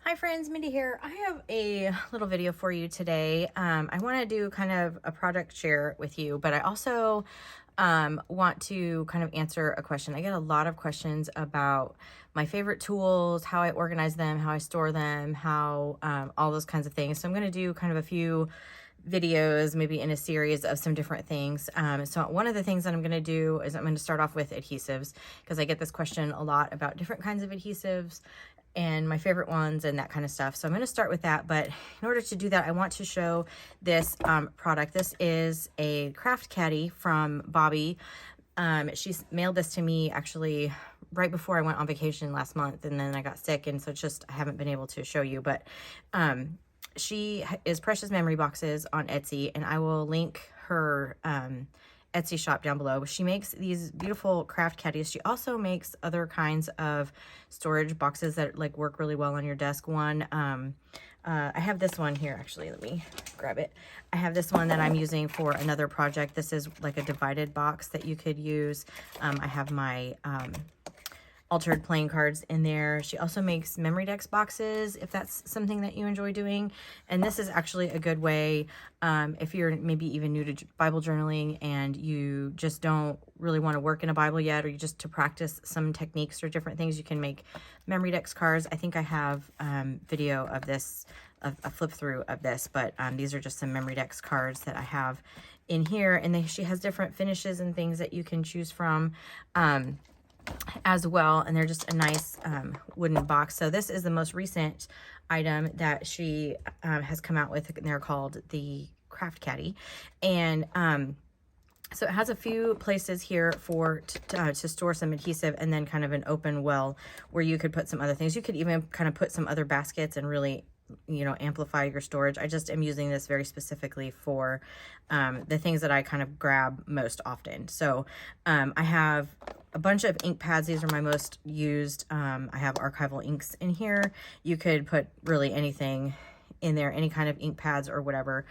Hi friends, Mindy here. I have a little video for you today. I want to do kind of a project share with you, but I also want to kind of answer a question. I get a lot of questions about my favorite tools, how I organize them, how I store them, how all those kinds of things. So I'm going to do kind of a few videos, maybe in a series of some different things. So one of the things that I'm going to do is I'm going to start off with adhesives, because I get this question a lot about different kinds of adhesives and my favorite ones and that kind of stuff. So I'm going to start with that, but in order to do that, I want to show this product. This is a craft caddy from Bobby. She's mailed this to me actually right before I went on vacation last month, and then I got sick, and so it's just I haven't been able to show you, but she is Precious Memory Boxes on Etsy, and I will link her Etsy shop down below. She makes these beautiful craft caddies. She also makes other kinds of storage boxes that like work really well on your desk. I have this one here, actually. Let me grab it. I have this one that I'm using for another project. This is like a divided box that you could use. I have my altered playing cards in there. She also makes memory decks boxes, if that's something that you enjoy doing. And this is actually a good way if you're maybe even new to Bible journaling and you just don't really want to work in a Bible yet, or you just to practice some techniques or different things, you can make memory decks cards. I think I have video of this, a flip through of this, but these are just some memory decks cards that I have in here. And she has different finishes and things that you can choose from as well, and they're just a nice wooden box. So this is the most recent item that she has come out with, and they're called the Craft Caddy. And so it has a few places here for to store some adhesive, and then kind of an open well where you could put some other things. You could even kind of put some other baskets and really, you know, amplify your storage. I just am using this very specifically for the things that I kind of grab most often. So I have a bunch of ink pads. These are my most used. I have archival inks in here. You could put really anything in there, any kind of ink pads or whatever.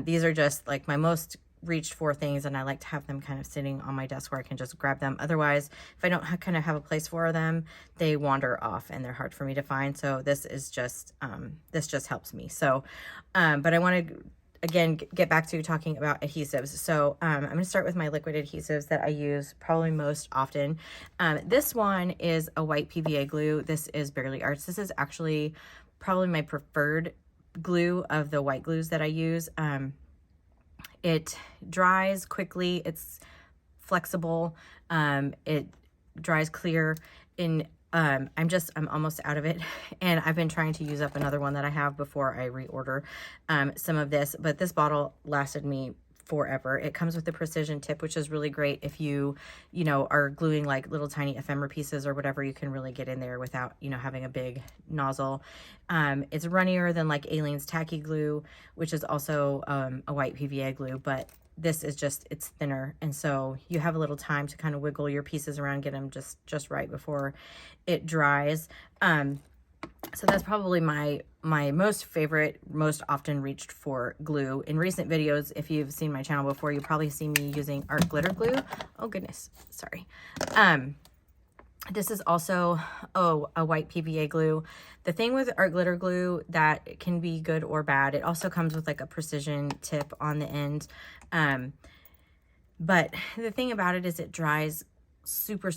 These are just like my most reached for things, and I like to have them kind of sitting on my desk where I can just grab them. Otherwise, if I don't kind of have a place for them, they wander off and they're hard for me to find. So this is just this just helps me. So but I want to again get back to talking about adhesives. So I'm going to start with my liquid adhesives that I use probably most often. This one is a white PVA glue. This is Barely Arts. This is actually probably my preferred glue of the white glues that I use. It dries quickly, it's flexible, it dries clear. I'm almost out of it, and I've been trying to use up another one that I have before I reorder some of this, but this bottle lasted me forever. It comes with a precision tip, which is really great if you know, are gluing like little tiny ephemera pieces or whatever. You can really get in there without, you know, having a big nozzle. It's runnier than like Aleene's tacky glue, which is also a white PVA glue, but this is just, it's thinner, and so you have a little time to kind of wiggle your pieces around, get them just right before it dries. So that's probably my most favorite, most often reached for glue. In recent videos, if you've seen my channel before, you probably see me using art glitter glue. Oh goodness, sorry. This is also a white PVA glue. The thing with art glitter glue that can be good or bad, it also comes with like a precision tip on the end. But the thing about it is it dries super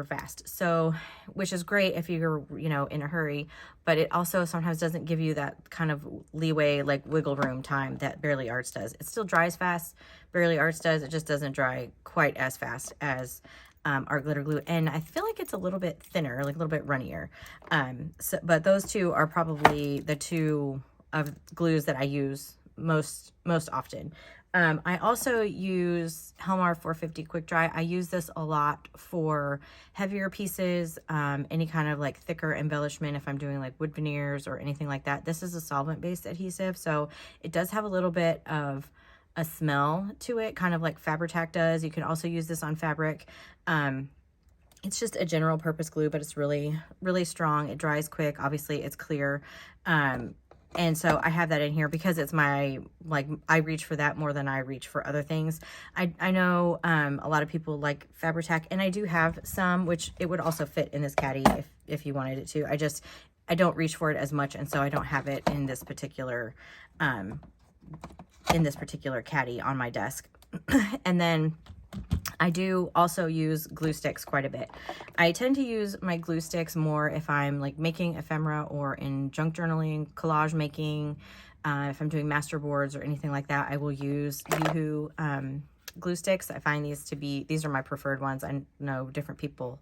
fast, so which is great if you're, you know, in a hurry, but it also sometimes doesn't give you that kind of leeway, like wiggle room time that Barely Arts does. It still dries fast, Barely Arts does, it just doesn't dry quite as fast as art glitter glue, and I feel like it's a little bit thinner, like a little bit runnier. But those two are probably the two of glues that I use most often. I also use Helmar 450 Quick Dry. I use this a lot for heavier pieces, any kind of like thicker embellishment if I'm doing like wood veneers or anything like that. This is a solvent-based adhesive, so it does have a little bit of a smell to it, kind of like Fabri-Tac does. You can also use this on fabric. It's just a general purpose glue, but it's really strong. It dries quick. Obviously, it's clear. And so I have that in here because it's my, like, I reach for that more than I reach for other things. I know a lot of people like Fabri-Tac, and I do have some, which it would also fit in this caddy if you wanted it to. I don't reach for it as much, and so I don't have it in this particular caddy on my desk. And then I do also use glue sticks quite a bit. I tend to use my glue sticks more if I'm like making ephemera or in junk journaling, collage making. If I'm doing master boards or anything like that, I will use Yoo-Hoo glue sticks. I find these are my preferred ones. I know different people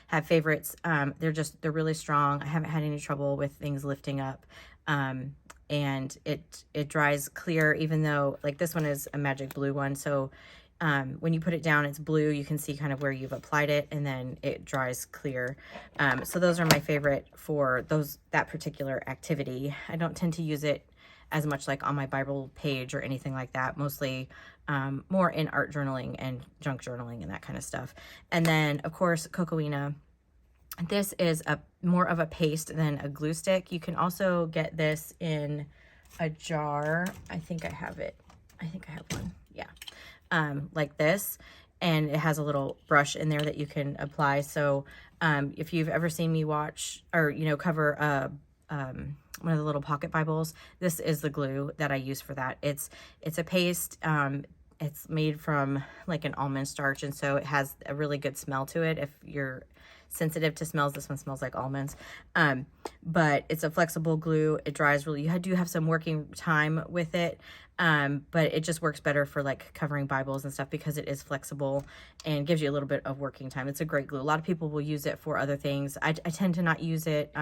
have favorites. They're really strong. I haven't had any trouble with things lifting up. And it dries clear, even though like this one is a magic blue one. So when you put it down, it's blue. You can see kind of where you've applied it, and then it dries clear. So those are my favorite for that particular activity. I don't tend to use it as much like on my Bible page or anything like that. Mostly more in art journaling and junk journaling and that kind of stuff. And then of course, Cocoina. This is more of a paste than a glue stick. You can also get this in a jar. I think I have it. I think I have one. Yeah. Like this. And it has a little brush in there that you can apply. So if you've ever seen me watch or, cover one of the little pocket Bibles, this is the glue that I use for that. It's a paste. It's made from like an almond starch, and so it has a really good smell to it. If you're sensitive to smells, this one smells like almonds. But it's a flexible glue. It dries really. You do have some working time with it, but it just works better for like covering Bibles and stuff because it is flexible and gives you a little bit of working time. It's a great glue. A lot of people will use it for other things. I tend to not use it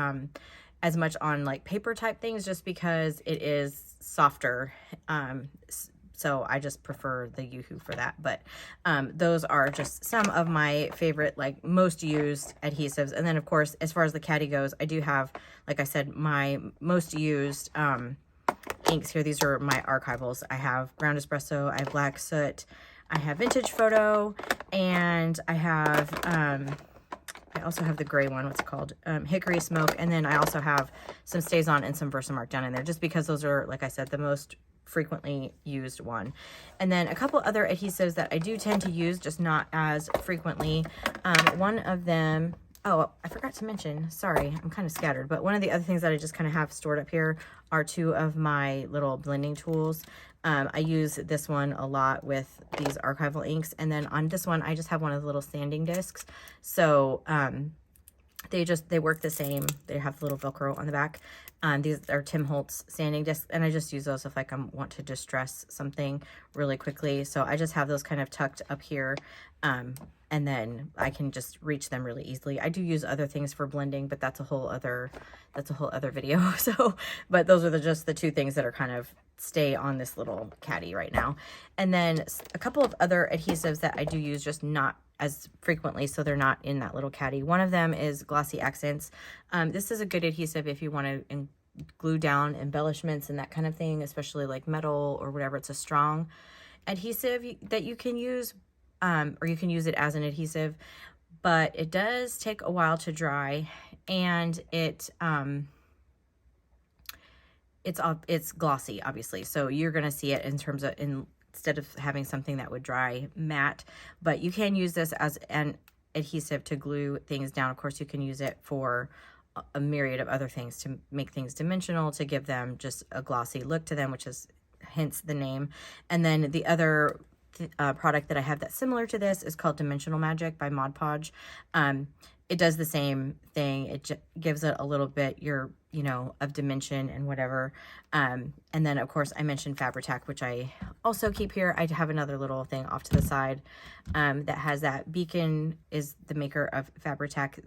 as much on like paper type things just because it is softer. So I just prefer the Yoo-Hoo for that. But those are just some of my favorite, like most used adhesives. And then of course, as far as the caddy goes, I do have, like I said, my most used inks here. These are my archivals. I have Ground Espresso, I have Black Soot, I have Vintage Photo, and I have, I also have the gray one, what's it called? Hickory Smoke. And then I also have some Stays On and some Versamark down in there, just because those are, like I said, the most frequently used one. And then a couple other adhesives that I do tend to use, just not as frequently. One of them, oh, I forgot to mention, sorry, I'm kind of scattered, but one of the other things that I just kind of have stored up here are two of my little blending tools. I use this one a lot with these archival inks. And then on this one, I just have one of the little sanding discs. So they work the same. They have the little Velcro on the back. These are Tim Holtz sanding discs, and I just use those if like I want to distress something really quickly. So I just have those kind of tucked up here, and then I can just reach them really easily. I do use other things for blending, but that's a whole other video. So, but those are just the two things that are kind of stay on this little caddy right now. And then a couple of other adhesives that I do use, just not as frequently, so they're not in that little caddy. One of them is Glossy Accents. This is a good adhesive if you want to glue down embellishments and that kind of thing, especially like metal or whatever. It's a strong adhesive that you can use, or you can use it as an adhesive, but it does take a while to dry, and it's glossy, obviously. So you're going to see it in terms of, instead of having something that would dry matte, but you can use this as an adhesive to glue things down. Of course, you can use it for a myriad of other things to make things dimensional, to give them just a glossy look to them, which is hence the name. And then the other product that I have that's similar to this is called Dimensional Magic by Mod Podge. It does the same thing. It gives it a little bit of dimension and whatever. And then of course I mentioned Fabri-Tac, which I also keep here. I have another little thing off to the side that has that. Beacon is the maker of Fabri-Tac.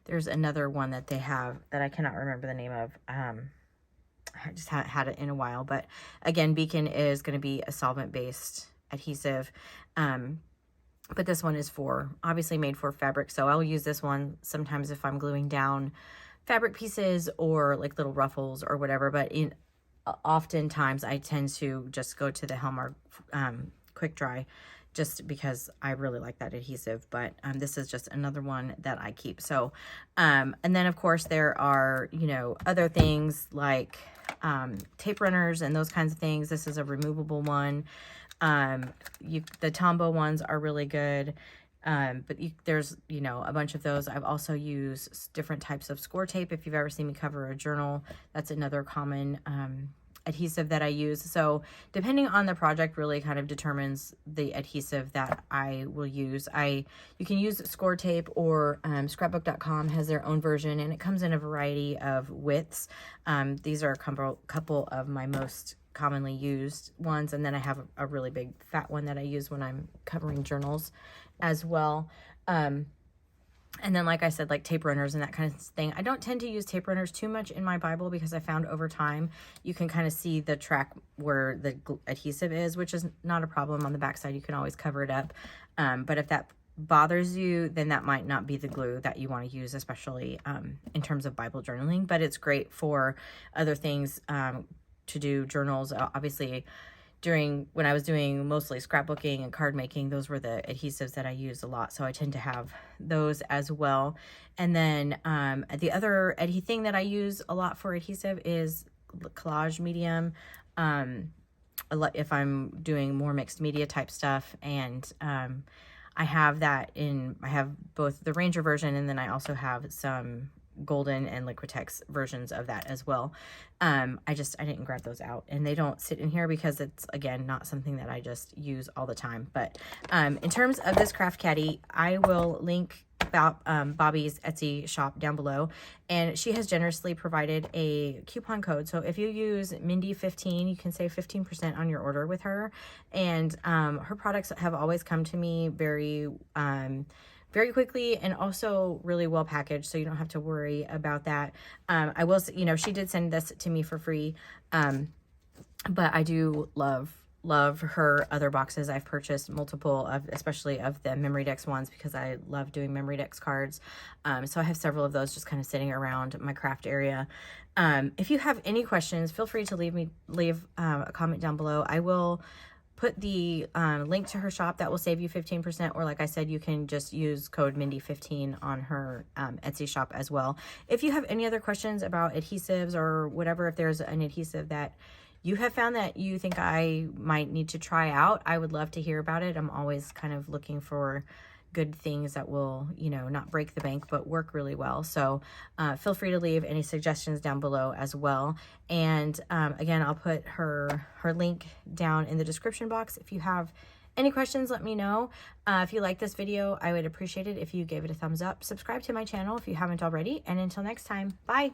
There's another one that they have that I cannot remember the name of. I just haven't had it in a while, but again, Beacon is going to be a solvent-based adhesive. But this one is obviously made for fabric, so I'll use this one sometimes if I'm gluing down fabric pieces or like little ruffles or whatever. But oftentimes I tend to just go to the Helmar Quick Dry, just because I really like that adhesive. But this is just another one that I keep. So and then of course there are other things like tape runners and those kinds of things. This is a removable one. The Tombow ones are really good. But there's, you know, a bunch of those. I've also used different types of score tape. If you've ever seen me cover a journal, that's another common adhesive that I use. So depending on the project really kind of determines the adhesive that I will use. You can use score tape, or scrapbook.com has their own version, and it comes in a variety of widths. These are a couple of my most commonly used ones, and then I have a really big fat one that I use when I'm covering journals as well. And then, like I said, like tape runners and that kind of thing. I don't tend to use tape runners too much in my Bible, because I found over time you can kind of see the track where the adhesive is, which is not a problem. On the backside, you can always cover it up. But if that bothers you, then that might not be the glue that you want to use, especially in terms of Bible journaling. But it's great for other things, to do journals. Obviously, when I was doing mostly scrapbooking and card making, those were the adhesives that I used a lot. So I tend to have those as well. And then the other thing that I use a lot for adhesive is collage medium. If I'm doing more mixed media type stuff, and I have both the Ranger version, and then I also have some golden and Liquitex versions of that as well. I didn't grab those out, and they don't sit in here because it's, again, not something that I just use all the time. But in terms of this craft caddy, I will link about Bobby's Etsy shop down below, and she has generously provided a coupon code. So if you use Mindy15, you can save 15% on your order with her. And her products have always come to me very quickly, and also really well packaged, so you don't have to worry about that. I will, you know, she did send this to me for free, but I do love her other boxes. I've purchased multiple of, especially of the Memory Decks ones, because I love doing Memory Decks cards. So I have several of those just kind of sitting around my craft area. If you have any questions, feel free to leave a comment down below. I will put the link to her shop that will save you 15%, or like I said, you can just use code Mindy15 on her Etsy shop as well. If you have any other questions about adhesives or whatever, if there's an adhesive that you have found that you think I might need to try out, I would love to hear about it. I'm always kind of looking for good things that will, you know, not break the bank, but work really well. So feel free to leave any suggestions down below as well. And again, I'll put her link down in the description box. If you have any questions, let me know. If you like this video, I would appreciate it if you gave it a thumbs up. Subscribe to my channel if you haven't already. And until next time, bye.